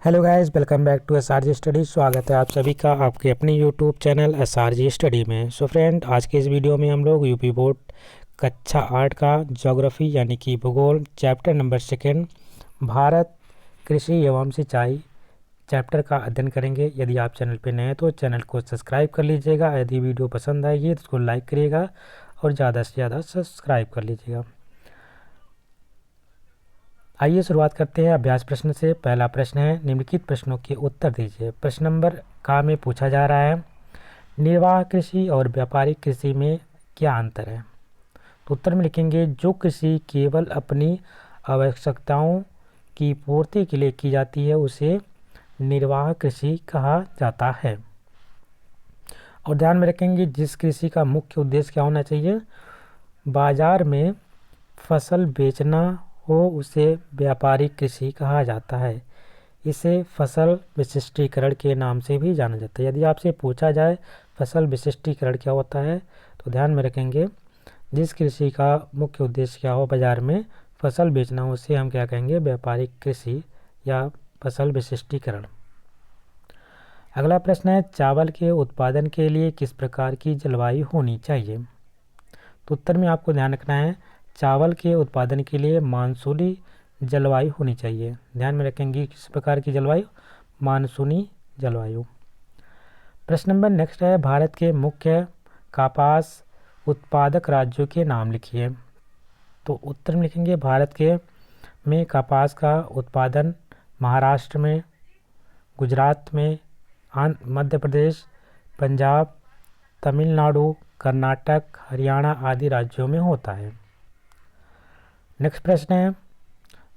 Hello guys, welcome back to SRG study. स्वागत है आप सभी का आपके अपने यूट्यूब चैनल एसआरजी स्टडी में। सो फ्रेंड, आज के इस वीडियो में हम लोग यूपी बोर्ड कक्षा 8 का ज्योग्राफी यानी कि भूगोल चैप्टर नंबर 2 भारत कृषि एवं सिंचाई चैप्टर का अध्ययन करेंगे। यदि आप चैनल पर नए हैं तो चैनल को सब्सक्राइब कर लीजिएगा। यदि वीडियो पसंद आएगी तो उसको लाइक करिएगा और ज़्यादा से ज़्यादा सब्सक्राइब कर लीजिएगा। आइए शुरुआत करते हैं अभ्यास प्रश्न से। पहला प्रश्न है, निम्नलिखित प्रश्नों के उत्तर दीजिए। प्रश्न नंबर का में पूछा जा रहा है, निर्वाह कृषि और व्यापारिक कृषि में क्या अंतर है। तो उत्तर में लिखेंगे, जो कृषि केवल अपनी आवश्यकताओं की पूर्ति के लिए की जाती है उसे निर्वाह कृषि कहा जाता है। और ध्यान में रखेंगे, जिस कृषि का मुख्य उद्देश्य क्या होना चाहिए, बाजार में फसल बेचना हो उसे व्यापारिक कृषि कहा जाता है। इसे फसल विशिष्टीकरण के नाम से भी जाना जाता है। यदि आपसे पूछा जाए फसल विशिष्टीकरण क्या होता है तो ध्यान में रखेंगे, जिस कृषि का मुख्य उद्देश्य क्या हो, बाजार में फसल बेचना हो उसे हम क्या कहेंगे, व्यापारिक कृषि या फसल विशिष्टीकरण। अगला प्रश्न है, चावल के उत्पादन के लिए किस प्रकार की जलवायु होनी चाहिए। तो उत्तर में आपको ध्यान रखना है, चावल के उत्पादन के लिए मानसूनी जलवायु होनी चाहिए। ध्यान में रखेंगे किस प्रकार की जलवायु, मानसूनी जलवायु। प्रश्न नंबर नेक्स्ट है, भारत के मुख्य कपास उत्पादक राज्यों के नाम लिखिए। तो उत्तर में लिखेंगे, भारत के में कपास का उत्पादन महाराष्ट्र में, गुजरात में, मध्य प्रदेश, पंजाब, तमिलनाडु, कर्नाटक, हरियाणा आदि राज्यों में होता है। नेक्स्ट प्रश्न है,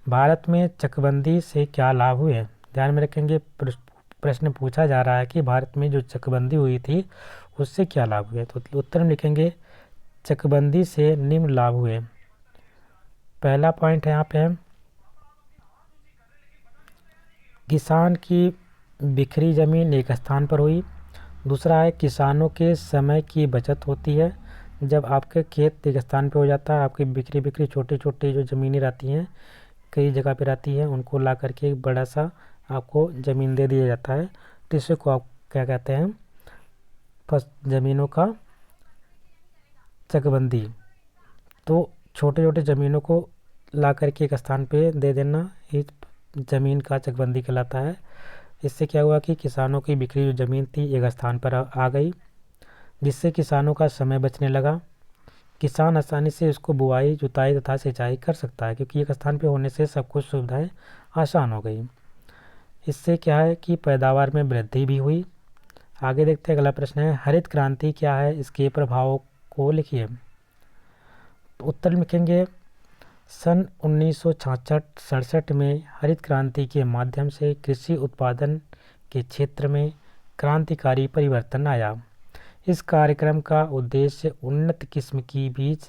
भारत में चकबंदी से क्या लाभ हुए। ध्यान में रखेंगे, प्रश्न पूछा जा रहा है कि भारत में जो चकबंदी हुई थी उससे क्या लाभ हुए। तो उत्तर में लिखेंगे, चकबंदी से निम्न लाभ हुए। पहला पॉइंट है यहाँ पे, किसान की बिखरी जमीन एक स्थान पर हुई। दूसरा है, किसानों के समय की बचत होती है। जब आपके खेत एक स्थान पे हो जाता है, आपकी बिखरी बिखरी छोटी छोटी जो ज़मीनें रहती हैं कई जगह पे रहती हैं, उनको ला करके एक बड़ा सा आपको ज़मीन दे दिया जाता है। तो इसे को आप क्या कहते हैं, ज़मीनों का चकबंदी। तो छोटे छोटे ज़मीनों को ला करके एक स्थान पे दे देना इस ज़मीन का चकबंदी कहलाता है। इससे क्या हुआ कि किसानों की बिखरी जो ज़मीन थी एक स्थान पर आ गई, जिससे किसानों का समय बचने लगा। किसान आसानी से इसको बुआई, जुताई तथा सिंचाई कर सकता है, क्योंकि एक स्थान पर होने से सब कुछ सुविधाएं आसान हो गई। इससे क्या है कि पैदावार में वृद्धि भी हुई। आगे देखते हैं, अगला प्रश्न है, हरित क्रांति क्या है, इसके प्रभावों को लिखिए। तो उत्तर लिखेंगे, सन 1966-67 में हरित क्रांति के माध्यम से कृषि उत्पादन के क्षेत्र में क्रांतिकारी परिवर्तन आया। इस कार्यक्रम का उद्देश्य उन्नत किस्म की बीज,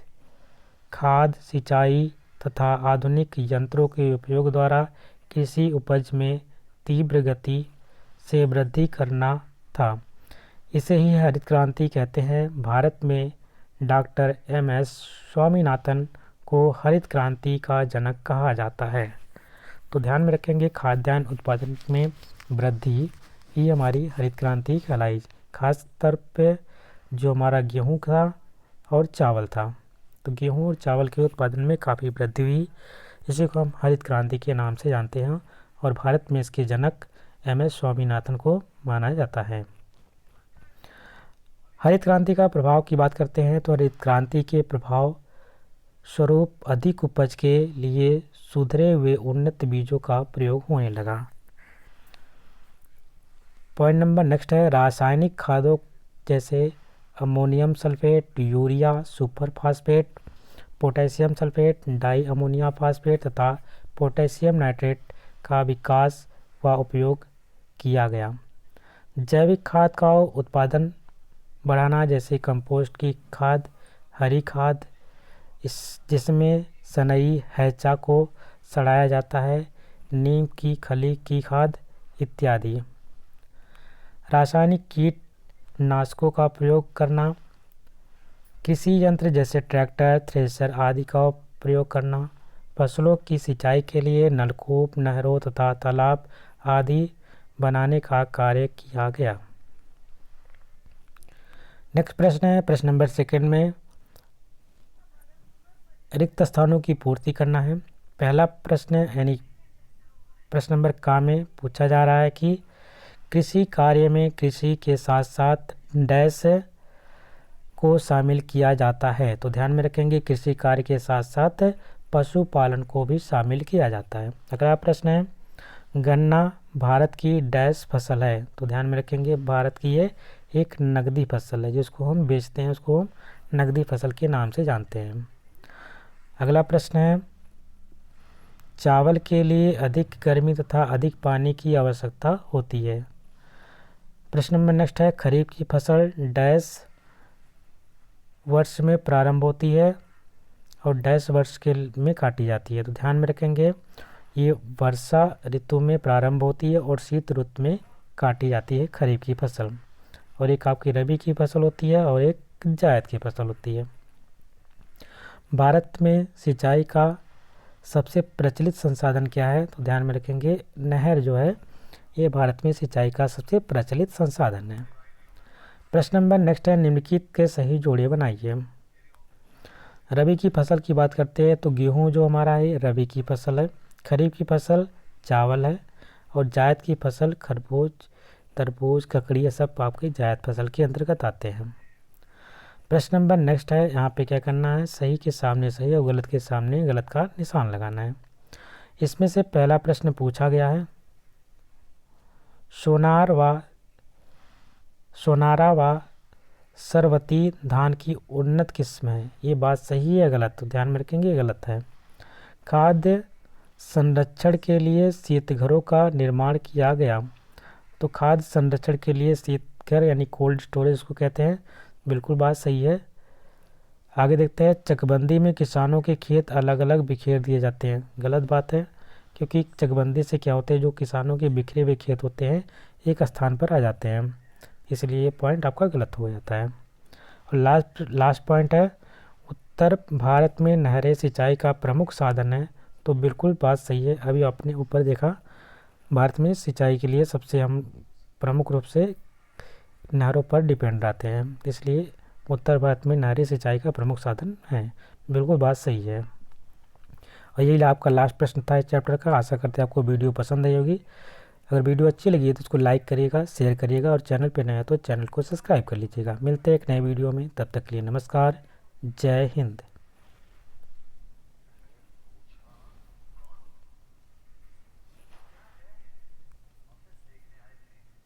खाद, सिंचाई तथा आधुनिक यंत्रों के उपयोग द्वारा कृषि उपज में तीव्र गति से वृद्धि करना था। इसे ही हरित क्रांति कहते हैं। भारत में डॉक्टर MS स्वामीनाथन को हरित क्रांति का जनक कहा जाता है। तो ध्यान में रखेंगे, खाद्यान्न उत्पादन में वृद्धि ही हमारी हरित क्रांति कहलाई। खास तौर पे जो हमारा गेहूं था और चावल था, तो गेहूं और चावल के उत्पादन में काफ़ी वृद्धि हुई। इसी को हम हरित क्रांति के नाम से जानते हैं और भारत में इसके जनक MS स्वामीनाथन को माना जाता है। हरित क्रांति का प्रभाव की बात करते हैं तो हरित क्रांति के प्रभाव स्वरूप अधिक उपज के लिए सुधरे हुए उन्नत बीजों का प्रयोग होने लगा। पॉइंट नंबर नेक्स्ट है, रासायनिक खादों जैसे ammonium sulphate, urea, super phosphate, potassium sulphate, di ammonia phosphate तथा पोटेशियम नाइट्रेट का विकास व उपयोग किया गया। जैविक खाद का उत्पादन बढ़ाना, जैसे कंपोस्ट की खाद, हरी खाद, जिसमें सनई हैचा को सड़ाया जाता है, नीम की खली की खाद इत्यादि। रासायनिक कीटनाशकों का प्रयोग करना, कृषि यंत्र जैसे ट्रैक्टर, थ्रेशर आदि का प्रयोग करना, फसलों की सिंचाई के लिए नलकूप, नहरों तथा तालाब आदि बनाने का कार्य किया गया। नेक्स्ट प्रश्न है प्रश्न नंबर 2 में रिक्त स्थानों की पूर्ति करना है। पहला प्रश्न यानी प्रश्न नंबर का में पूछा जा रहा है कि कृषि कार्य में कृषि के साथ साथ डैश को शामिल किया जाता है। तो ध्यान में रखेंगे कृषि कार्य के साथ साथ पशुपालन को भी शामिल किया जाता है। अगला प्रश्न है गन्ना भारत की डैश फसल है। तो ध्यान में रखेंगे भारत की ये एक नकदी फसल है, जिसको हम बेचते हैं उसको हम नकदी फसल के नाम से जानते हैं। अगला प्रश्न है चावल के लिए अधिक गर्मी तथा अधिक पानी की आवश्यकता होती है। प्रश्न नंबर नेक्स्ट है खरीफ की फसल डैश वर्ष में प्रारंभ होती है और डैश वर्ष के में काटी जाती है। तो ध्यान में रखेंगे ये वर्षा ऋतु में प्रारंभ होती है और शीत ऋतु में काटी जाती है खरीफ की फसल। और एक आपकी रबी की फसल होती है और एक जायद की फसल होती है। भारत में सिंचाई का सबसे प्रचलित संसाधन क्या है? तो ध्यान में रखेंगे नहर जो है ये भारत में सिंचाई का सबसे प्रचलित संसाधन है। प्रश्न नंबर नेक्स्ट है निम्नलिखित के सही जोड़े बनाइए। रबी की फसल की बात करते हैं तो गेहूं जो हमारा है रबी की फसल है, खरीफ की फसल चावल है और जायद की फसल खरबूज तरबूज ककड़ी ये सब आपके जायद फसल के अंतर्गत आते हैं। प्रश्न नंबर नेक्स्ट है यहाँ पे क्या करना है सही के सामने सही और गलत के सामने गलत का निशान लगाना है। इसमें से पहला प्रश्न पूछा गया है सोनारा व सरवती धान की उन्नत किस्म है, ये बात सही है गलत? तो ध्यान में रखेंगे गलत है। खाद्य संरक्षण के लिए शीतघरों का निर्माण किया गया। तो खाद्य संरक्षण के लिए शीतघर यानी कोल्ड स्टोरेज को कहते हैं, बिल्कुल बात सही है। आगे देखते हैं चकबंदी में किसानों के खेत अलग अलग बिखेर दिए जाते हैं, गलत बात है क्योंकि चकबंदी से क्या होते हैं जो किसानों के बिखरे हुए खेत होते हैं एक स्थान पर आ जाते हैं, इसलिए ये पॉइंट आपका गलत हो जाता है। और लास्ट पॉइंट है उत्तर भारत में नहरें सिंचाई का प्रमुख साधन है। तो बिल्कुल बात सही है। अभी आपने ऊपर देखा भारत में सिंचाई के लिए सबसे हम प्रमुख रूप से नहरों पर डिपेंड रहते हैं, इसलिए उत्तर भारत में नहरी सिंचाई का प्रमुख साधन है, बिल्कुल बात सही है। और यही आपका लास्ट प्रश्न था इस चैप्टर का। आशा करते हैं आपको वीडियो पसंद आई होगी। अगर वीडियो अच्छी लगी है तो उसको लाइक करिएगा, शेयर करिएगा और चैनल पर नया है तो चैनल को सब्सक्राइब कर लीजिएगा। मिलते हैं एक नए वीडियो में, तब तक के लिए नमस्कार, जय हिंद।